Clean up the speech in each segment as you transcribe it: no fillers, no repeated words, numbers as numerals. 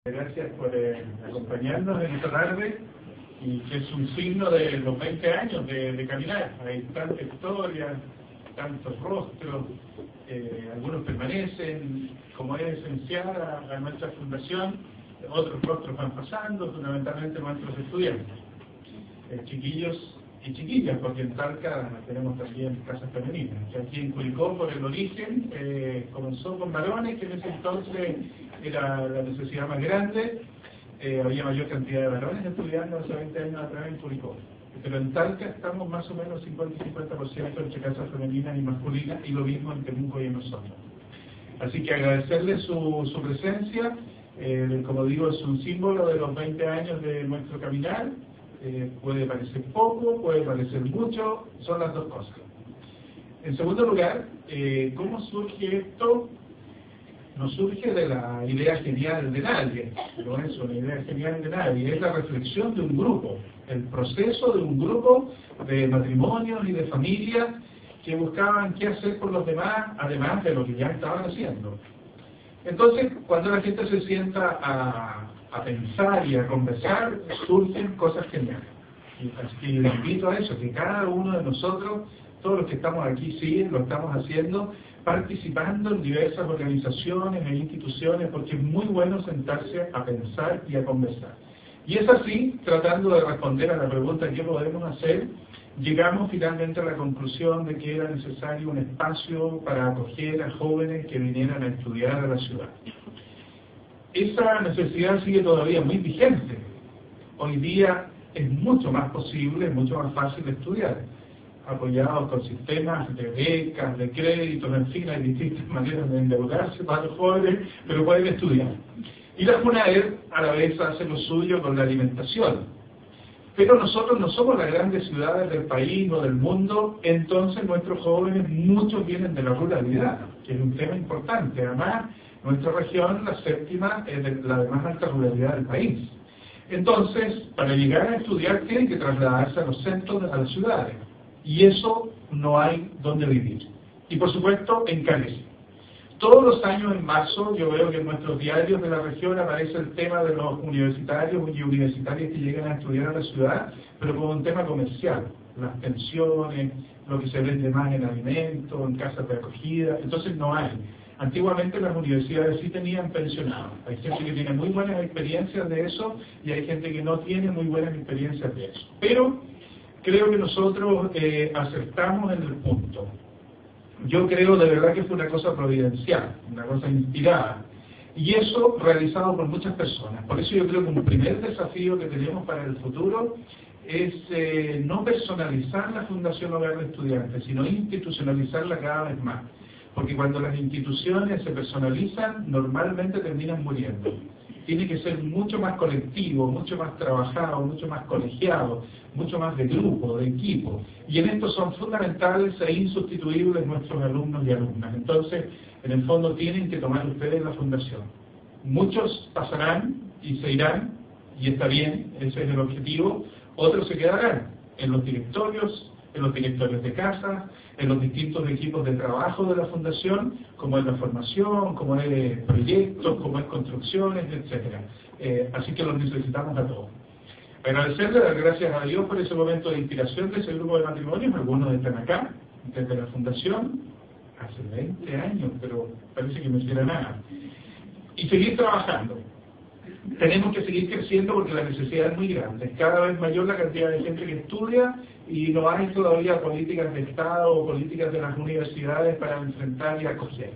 Gracias por acompañarnos en esta tarde, y que es un signo de los 20 años de caminar. Hay tanta historia, tantos rostros, algunos permanecen, como es esencial a nuestra fundación, otros rostros van pasando, fundamentalmente nuestros estudiantes, chiquillos y chiquillas, porque en Talca tenemos también casas femeninas. Aquí en Curicó, por el origen, comenzó con varones, que en ese entonces era la necesidad más grande, había mayor cantidad de varones estudiando hace 20 años atrás en Curicó. Pero en Talca estamos más o menos 50 y 50% entre casas femeninas y masculinas, y lo mismo en Temuco y en Osorno. Así que agradecerles su presencia. Como digo, es un símbolo de los 20 años de nuestro caminar. Puede parecer poco, puede parecer mucho, son las dos cosas. En segundo lugar, ¿cómo surge esto? No surge de la idea genial de nadie, no es una idea genial de nadie, es la reflexión de un grupo, el proceso de un grupo de matrimonios y de familias que buscaban qué hacer por los demás, además de lo que ya estaban haciendo. Entonces, cuando la gente se sienta a pensar y a conversar, surgen cosas geniales. Así que les invito a eso, que cada uno de nosotros, todos los que estamos aquí, sí, lo estamos haciendo, participando en diversas organizaciones e instituciones, porque es muy bueno sentarse a pensar y a conversar. Y es así, tratando de responder a la pregunta ¿qué podemos hacer?, llegamos finalmente a la conclusión de que era necesario un espacio para acoger a jóvenes que vinieran a estudiar a la ciudad. Esa necesidad sigue todavía muy vigente. Hoy día es mucho más posible, mucho más fácil estudiar, apoyados con sistemas de becas, de créditos, en fin, hay distintas maneras de endeudarse para los jóvenes, pero pueden estudiar. Y la FUNAER a la vez hace lo suyo con la alimentación. Pero nosotros no somos las grandes ciudades del país o del mundo, entonces nuestros jóvenes, muchos vienen de la ruralidad, que es un tema importante. Además, nuestra región, la séptima, es la de más alta ruralidad del país. Entonces, para llegar a estudiar tienen que trasladarse a los centros de las ciudades. Y eso no hay donde vivir. Y por supuesto, encarece. Todos los años en marzo yo veo que en nuestros diarios de la región aparece el tema de los universitarios y universitarias que llegan a estudiar a la ciudad, pero como un tema comercial. Las pensiones, lo que se vende más en alimentos, en casas de acogida, entonces no hay. Antiguamente las universidades sí tenían pensionados. Hay gente que tiene muy buenas experiencias de eso y hay gente que no tiene muy buenas experiencias de eso. Pero creo que nosotros acertamos en el punto. Yo creo de verdad que fue una cosa providencial, una cosa inspirada. Y eso realizado por muchas personas. Por eso yo creo que un primer desafío que tenemos para el futuro es no personalizar la Fundación Hogar de Estudiantes, sino institucionalizarla cada vez más. Porque cuando las instituciones se personalizan, normalmente terminan muriendo. Tiene que ser mucho más colectivo, mucho más trabajado, mucho más colegiado, mucho más de grupo, de equipo. Y en esto son fundamentales e insustituibles nuestros alumnos y alumnas. Entonces, en el fondo tienen que tomar ustedes la fundación. Muchos pasarán y se irán, y está bien, ese es el objetivo. Otros se quedarán en los directorios de casa, en los distintos equipos de trabajo de la Fundación, como es la formación, como es proyectos, como es construcciones, etc. Así que los necesitamos a todos. Agradecerle, dar gracias a Dios por ese momento de inspiración de ese grupo de matrimonios. Algunos están acá, desde la Fundación, hace 20 años, pero parece que no hiciera nada. Y seguir trabajando. Tenemos que seguir creciendo porque la necesidad es muy grande. Es cada vez mayor la cantidad de gente que estudia y no hay todavía políticas de Estado o políticas de las universidades para enfrentar y acoger.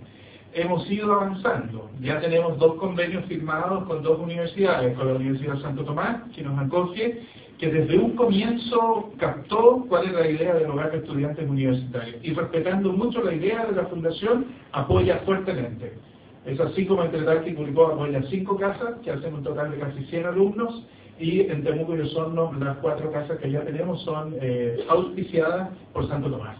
Hemos ido avanzando. Ya tenemos 2 convenios firmados con 2 universidades, con la Universidad Santo Tomás, que nos acoge, que desde un comienzo captó cuál es la idea del hogar de estudiantes universitarios. Y respetando mucho la idea de la Fundación, apoya fuertemente. Es así como entre Talca y Curicó apoya 5 casas, que hacen un total de casi 100 alumnos, y en Temuco y Osorno las 4 casas que ya tenemos son auspiciadas por Santo Tomás.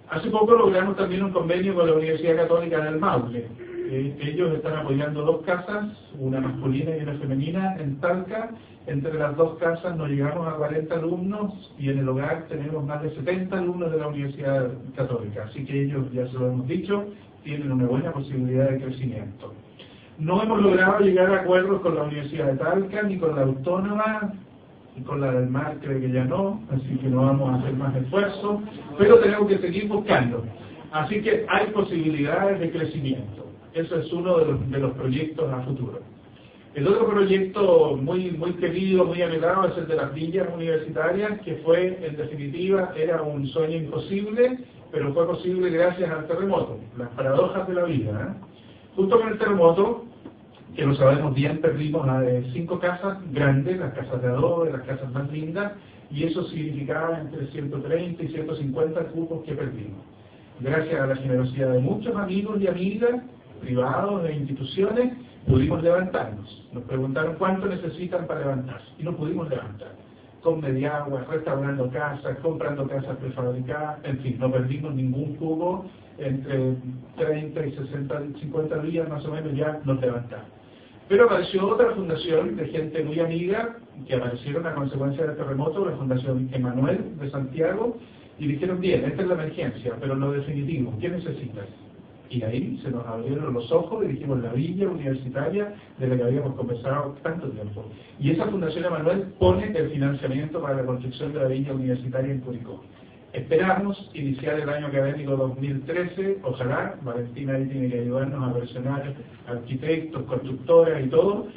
Hace poco logramos también un convenio con la Universidad Católica del Maule. Ellos están apoyando 2 casas, una masculina y una femenina en Talca. Entre las 2 casas nos llegamos a 40 alumnos y en el hogar tenemos más de 70 alumnos de la Universidad Católica. Así que ellos, ya se lo hemos dicho, tienen una buena posibilidad de crecimiento. No hemos logrado llegar a acuerdos con la Universidad de Talca, ni con la Autónoma, y con la del Mar creo que ya no, así que no vamos a hacer más esfuerzos, pero tenemos que seguir buscando. Así que hay posibilidades de crecimiento. Eso es uno de los proyectos a futuro. El otro proyecto muy querido, muy anhelado, es el de las villas universitarias, que fue, en definitiva, era un sueño imposible, pero fue posible gracias al terremoto, las paradojas de la vida, ¿eh? Junto con el terremoto, que lo sabemos bien, perdimos 5 casas grandes, las casas de adobe, las casas más lindas, y eso significaba entre 130 y 150 cupos que perdimos. Gracias a la generosidad de muchos amigos y amigas, privados e instituciones, pudimos levantarnos. Nos preguntaron cuánto necesitan para levantarse, y nos pudimos levantar. Con Mediagua, restaurando casas, comprando casas prefabricadas, en fin, no perdimos ningún cubo, entre 30 y 60, 50 días más o menos ya nos levantamos. Pero apareció otra fundación de gente muy amiga, que aparecieron a consecuencia del terremoto, la Fundación Emanuel de Santiago, y dijeron, bien, esta es la emergencia, pero lo definitivo, ¿qué necesitas? Y ahí se nos abrieron los ojos y dijimos la villa universitaria de la que habíamos conversado tanto tiempo. Y esa Fundación Emanuel pone el financiamiento para la construcción de la villa universitaria en Curicó. Esperamos iniciar el año académico 2013, ojalá, Valentina ahí tiene que ayudarnos a presionar arquitectos, constructoras y todo,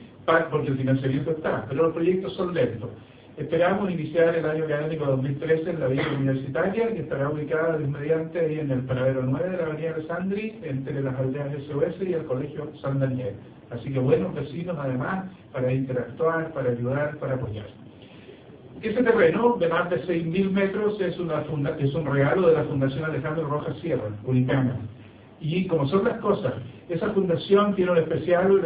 porque el financiamiento está, pero los proyectos son lentos. Esperamos iniciar el año académico 2013 en la villa universitaria, que estará ubicada mediante ahí en el paradero 9 de la avenida Alessandri, entre las aldeas SOS y el colegio San Daniel. Así que buenos vecinos además, para interactuar, para ayudar, para apoyar. Ese terreno de más de 6.000 metros es un regalo de la Fundación Alejandro Rojas Sierra, Unicana. Y como son las cosas, esa fundación tiene una especial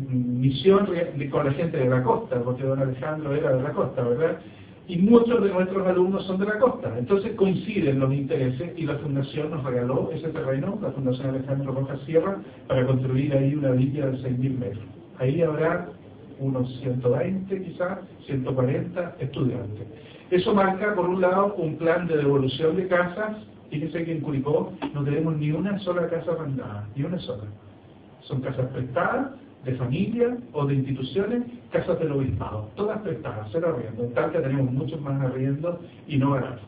misión con la gente de la costa, porque don Alejandro era de la costa, ¿verdad? Y muchos de nuestros alumnos son de la costa. Entonces coinciden los intereses y la fundación nos regaló ese terreno, la Fundación Alejandro Rojas Sierra, para construir ahí una villa de 6.000 metros. Ahí habrá unos 120 quizás, 140 estudiantes. Eso marca, por un lado, un plan de devolución de casas. Fíjense que en Curicó no tenemos ni una sola casa arrendada, ni una sola. Son casas prestadas, de familia o de instituciones, casas del obispado, todas prestadas, cero arriendo. En Talca tenemos muchos más arriendos y no baratos.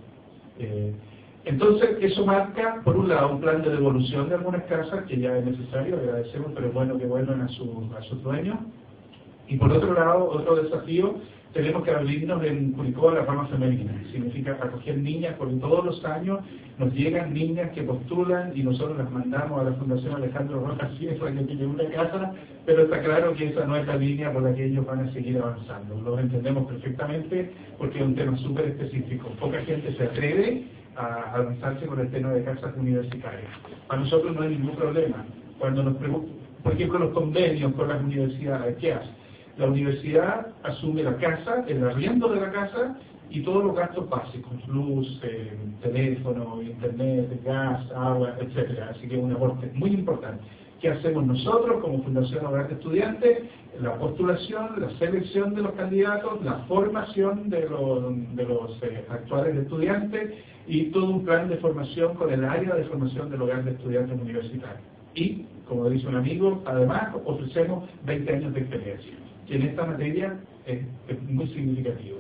Entonces, eso marca, por un lado, un plan de devolución de algunas casas, que ya es necesario, agradecemos, pero es bueno que vuelvan a sus dueños. Y por otro lado, otro desafío, tenemos que abrirnos en Curicó a la rama femenina. Significa acoger niñas, porque todos los años nos llegan niñas que postulan y nosotros las mandamos a la Fundación Alejandro Rojas Sierra, que tiene una casa, pero está claro que esa no es la línea por la que ellos van a seguir avanzando. Lo entendemos perfectamente porque es un tema súper específico. Poca gente se atreve a avanzarse con el tema de casas universitarias. Para nosotros no hay ningún problema. Cuando nos preguntan, por ejemplo, los convenios con las universidades, ¿qué hace? La universidad asume la casa, el arriendo de la casa y todos los gastos básicos, luz, teléfono, internet, gas, agua, etcétera. Así que es un aporte muy importante. ¿Qué hacemos nosotros como Fundación Hogar de Estudiantes? La postulación, la selección de los candidatos, la formación de los actuales estudiantes y todo un plan de formación con el área de formación del Hogar de Estudiantes Universitarios. Y, como dice un amigo, además ofrecemos 20 años de experiencia, que en esta materia es muy significativo.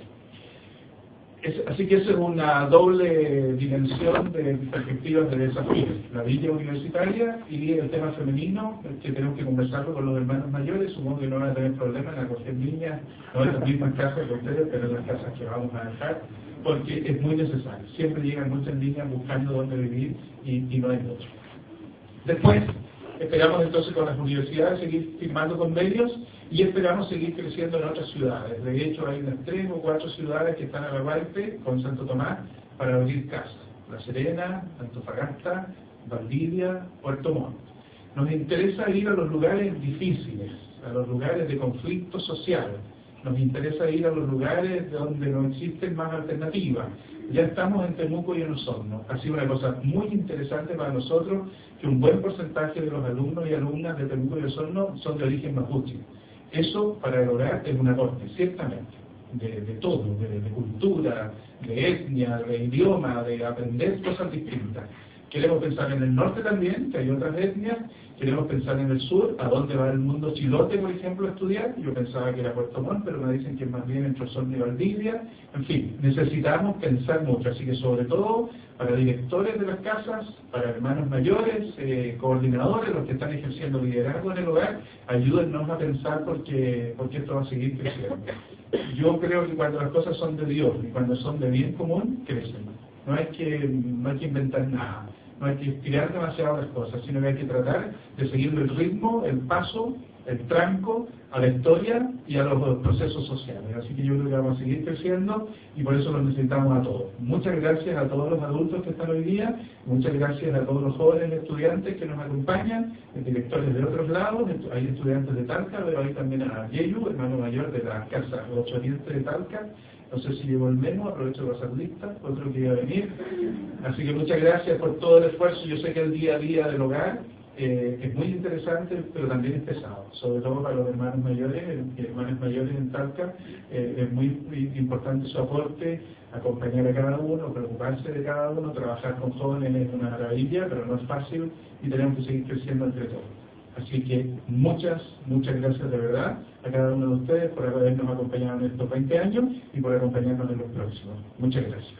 Así que esa es una doble dimensión de perspectivas de desafíos. La villa universitaria y el tema femenino, que tenemos que conversarlo con los hermanos mayores. Supongo que no van a tener problemas en acoger niñas, no en las mismas casas que ustedes, pero en las casas que vamos a dejar, porque es muy necesario. Siempre llegan muchas niñas buscando dónde vivir y no hay mucho. Después, esperamos entonces con las universidades seguir firmando convenios y esperamos seguir creciendo en otras ciudades. De hecho, hay unas 3 o 4 ciudades que están a la parte con Santo Tomás para abrir casas. La Serena, Antofagasta, Valdivia, Puerto Montt. Nos interesa ir a los lugares difíciles, a los lugares de conflicto social. Nos interesa ir a los lugares donde no existen más alternativas. Ya estamos en Temuco y en Osorno. Ha sido una cosa muy interesante para nosotros que un buen porcentaje de los alumnos y alumnas de Temuco y Osorno son de origen mapuche. Eso para el hogar es un aporte, ciertamente, de todo, de cultura, de etnia, de idioma, de aprender cosas distintas. Queremos pensar en el norte también, que hay otras etnias. Queremos pensar en el sur, a dónde va el mundo chilote, por ejemplo, a estudiar. Yo pensaba que era Puerto Montt, pero me dicen que es más bien entre Osorno y Valdivia. En fin, necesitamos pensar mucho. Así que sobre todo para directores de las casas, para hermanos mayores, coordinadores, los que están ejerciendo liderazgo en el hogar, ayúdennos a pensar porque esto va a seguir creciendo. Yo creo que cuando las cosas son de Dios y cuando son de bien común, crecen. No hay que inventar nada. No hay que estirar demasiado las cosas, sino que hay que tratar de seguir el ritmo, el paso, el tranco a la historia y a los procesos sociales. Así que yo creo que vamos a seguir creciendo y por eso los necesitamos a todos. Muchas gracias a todos los adultos que están hoy día, muchas gracias a todos los jóvenes estudiantes que nos acompañan, directores de otros lados, hay estudiantes de Talca, pero hay también a Yeyu, hermano mayor de la Casa 8 Oriente de Talca. No sé si llegó el memo, aprovecho de pasar lista, otro que iba a venir. Así que muchas gracias por todo el esfuerzo. Yo sé que el día a día del hogar es muy interesante, pero también es pesado, sobre todo para los hermanos mayores y hermanas mayores en Talca. Es muy importante su aporte, acompañar a cada uno, preocuparse de cada uno, trabajar con jóvenes es una maravilla, pero no es fácil y tenemos que seguir creciendo entre todos. Así que muchas gracias de verdad a cada uno de ustedes por habernos acompañado en estos 20 años y por acompañarnos en los próximos. Muchas gracias.